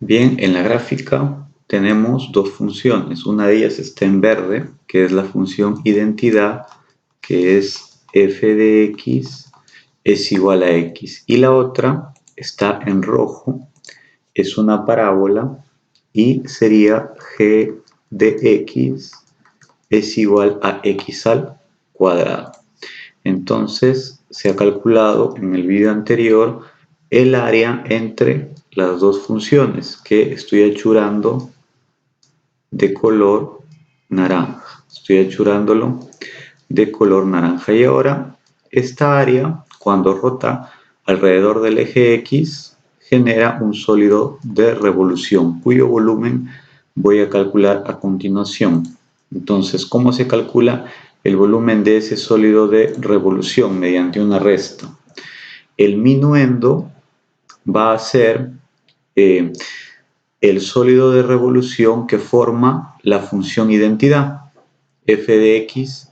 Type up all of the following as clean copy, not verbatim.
Bien, en la gráfica tenemos dos funciones. Una de ellas está en verde, que es la función identidad, que es f de x es igual a x. Y la otra está en rojo, es una parábola y sería g de x es igual a x al cuadrado. Entonces, se ha calculado en el video anterior el área entre las dos funciones que estoy achurando de color naranja. Estoy achurándolo de color naranja. Y ahora, esta área, cuando rota alrededor del eje X, genera un sólido de revolución, cuyo volumen voy a calcular a continuación. Entonces, ¿cómo se calcula el volumen de ese sólido de revolución? Mediante una resta. El minuendo va a ser el sólido de revolución que forma la función identidad, f de x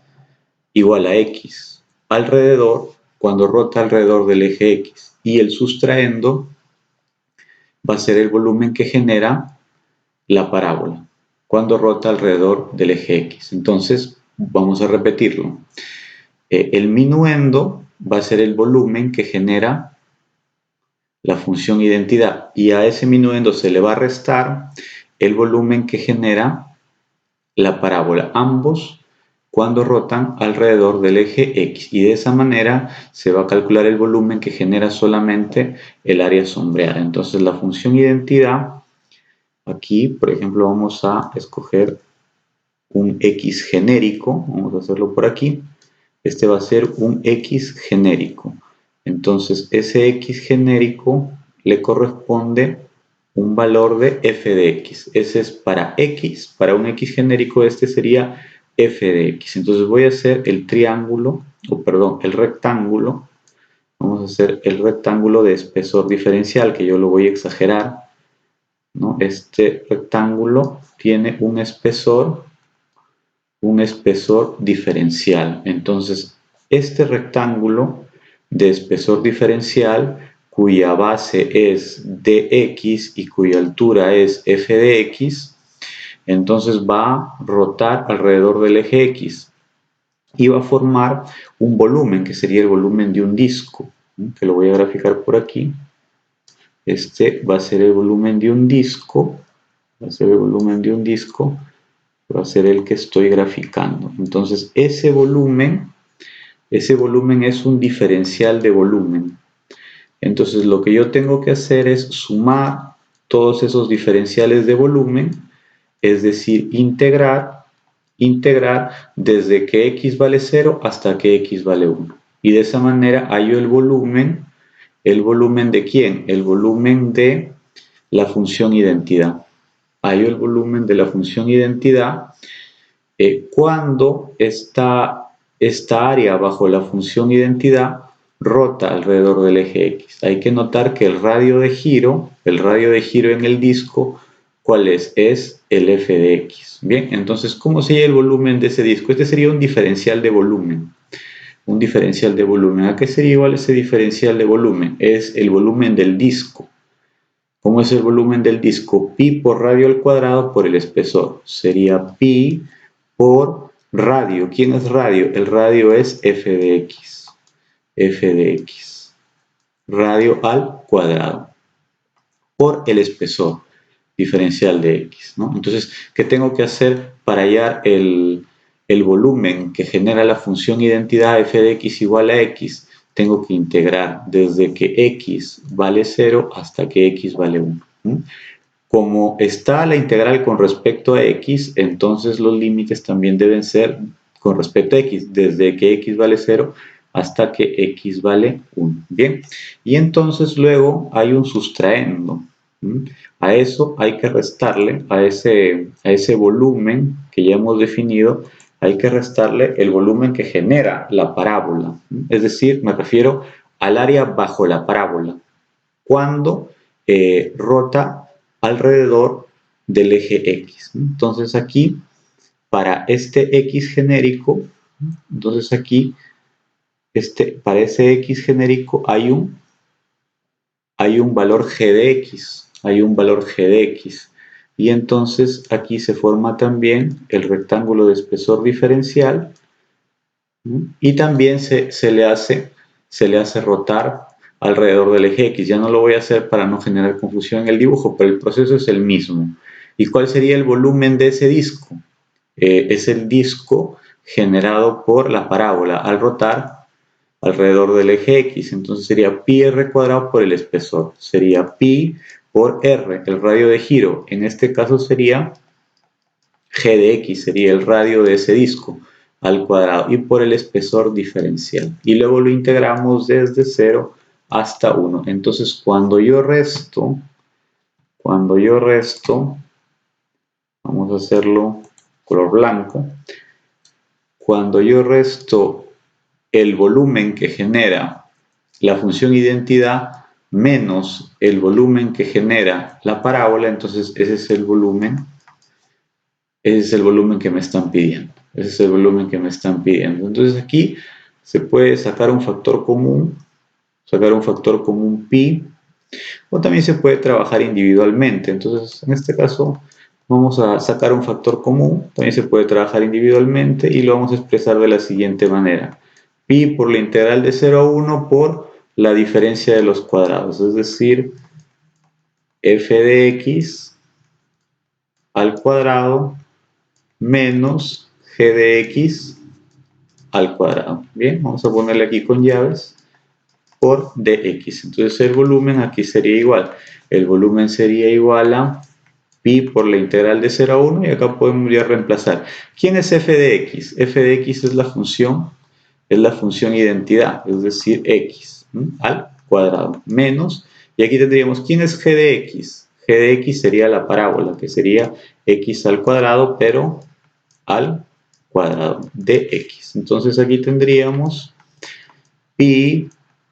igual a x, alrededor, cuando rota alrededor del eje X, y el sustraendo va a ser el volumen que genera la parábola cuando rota alrededor del eje X. Entonces, vamos a repetirlo. El minuendo va a ser el volumen que genera la función identidad, y a ese minuendo se le va a restar el volumen que genera la parábola, ambos cuando rotan alrededor del eje X, y de esa manera se va a calcular el volumen que genera solamente el área sombreada. Entonces la función identidad, aquí por ejemplo vamos a escoger un X genérico, vamos a hacerlo por aquí, este va a ser un X genérico. Entonces ese X genérico le corresponde un valor de f de x. Ese es para x, para un x genérico este sería f de x. Entonces voy a hacer el triángulo, o perdón, el rectángulo. Vamos a hacer el rectángulo de espesor diferencial, que yo lo voy a exagerar, ¿no? Este rectángulo tiene un espesor diferencial. Entonces, este rectángulo de espesor diferencial, cuya base es dx y cuya altura es f de x, entonces va a rotar alrededor del eje X y va a formar un volumen, que sería el volumen de un disco, que lo voy a graficar por aquí. Este va a ser el volumen de un disco, va a ser el volumen de un disco, va a ser el que estoy graficando. Entonces, ese volumen es un diferencial de volumen. Entonces, lo que yo tengo que hacer es sumar todos esos diferenciales de volumen, es decir, integrar desde que x vale 0 hasta que x vale 1. Y de esa manera hallo el volumen ¿de quién? El volumen de la función identidad. Hallo el volumen de la función identidad cuando esta área bajo la función identidad rota alrededor del eje X. Hay que notar que el radio de giro en el disco, ¿cuál es? Es el f de x. Bien, entonces, ¿cómo sería el volumen de ese disco? Este sería un diferencial de volumen. Un diferencial de volumen. ¿A qué sería igual ese diferencial de volumen? Es el volumen del disco. ¿Cómo es el volumen del disco? Pi por radio al cuadrado por el espesor. Sería pi por radio. ¿Quién es radio? El radio es f de x. F de x. Radio al cuadrado. Por el espesor diferencial de x, ¿no? Entonces, ¿qué tengo que hacer para hallar el volumen que genera la función identidad f de x igual a x? Tengo que integrar desde que x vale 0 hasta que x vale 1. Como está la integral con respecto a x, entonces los límites también deben ser con respecto a x, desde que x vale 0 hasta que x vale 1. Bien, y entonces luego hay un sustraendo. A eso hay que restarle, a ese volumen que ya hemos definido, hay que restarle el volumen que genera la parábola. Es decir, me refiero al área bajo la parábola, cuando rota alrededor del eje X. Entonces aquí, para este X genérico, entonces aquí, para ese X genérico hay un valor G de X. hay un valor g de x. Y entonces aquí se forma también el rectángulo de espesor diferencial, y también se le hace rotar alrededor del eje X. Ya no lo voy a hacer para no generar confusión en el dibujo, pero el proceso es el mismo. ¿Y cuál sería el volumen de ese disco? Es el disco generado por la parábola al rotar alrededor del eje X. Entonces sería pi r cuadrado por el espesor. Sería pi por r, el radio de giro. En este caso sería g de x, sería el radio de ese disco al cuadrado, y por el espesor diferencial. Y luego lo integramos desde 0 hasta 1. Entonces cuando yo resto, vamos a hacerlo color blanco, cuando yo resto el volumen que genera la función identidad menos el volumen que genera la parábola, entonces ese es el volumen que me están pidiendo. Ese es el volumen que me están pidiendo. Entonces aquí se puede sacar un factor común pi, o también se puede trabajar individualmente. Entonces en este caso vamos a sacar un factor común, también se puede trabajar individualmente y lo vamos a expresar de la siguiente manera. Pi por la integral de 0 a 1 por la diferencia de los cuadrados, es decir, f de x al cuadrado menos g de x al cuadrado. Bien, vamos a ponerle aquí con llaves por dx. Entonces el volumen aquí sería igual. El volumen sería igual a pi por la integral de 0 a 1, y acá podemos ya reemplazar. ¿Quién es f de x? F de x es la función identidad, es decir, x al cuadrado, menos, y aquí tendríamos, ¿quién es g de x? G de x sería la parábola, que sería x al cuadrado, pero al cuadrado de x. Entonces aquí tendríamos pi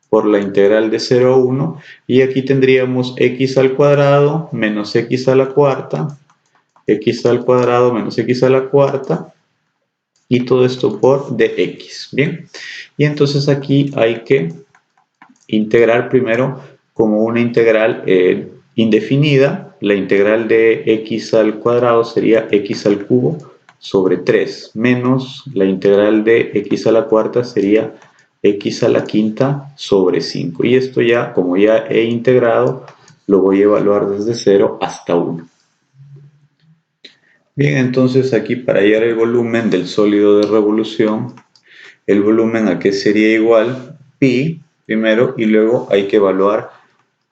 por la integral de 0 a 1, y aquí tendríamos x al cuadrado menos x a la cuarta, x al cuadrado menos x a la cuarta, y todo esto por dx. Bien, y entonces aquí hay que integrar primero como una integral indefinida. La integral de x al cuadrado sería x al cubo sobre 3, menos la integral de x a la cuarta sería x a la quinta sobre 5. Y esto ya, como ya he integrado, lo voy a evaluar desde 0 hasta 1. Bien, entonces aquí para hallar el volumen del sólido de revolución, el volumen a que sería igual pi primero, y luego hay que evaluar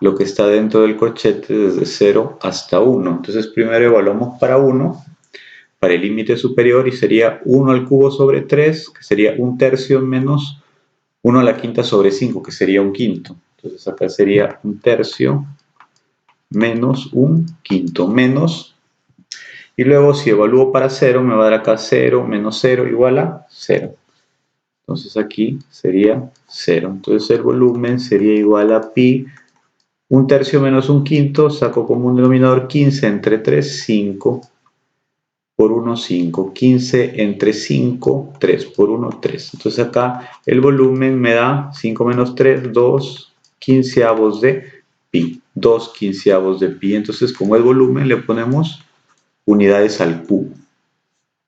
lo que está dentro del corchete desde 0 hasta 1. Entonces primero evaluamos para 1, para el límite superior, y sería 1 al cubo sobre 3, que sería 1/3, menos 1 a la quinta sobre 5, que sería 1/5. Entonces acá sería 1/3 menos 1/5, menos, y luego si evalúo para 0 me va a dar acá 0 menos 0 igual a 0. Entonces aquí sería 0. Entonces el volumen sería igual a pi 1/3 menos 1/5, saco como un denominador 15 entre 3, 5 por 1, 5. 15 entre 5, 3 por 1, 3. Entonces acá el volumen me da 5 menos 3, 2 quinceavos de pi. 2 quinceavos de pi. Entonces como es volumen le ponemos unidades al cubo.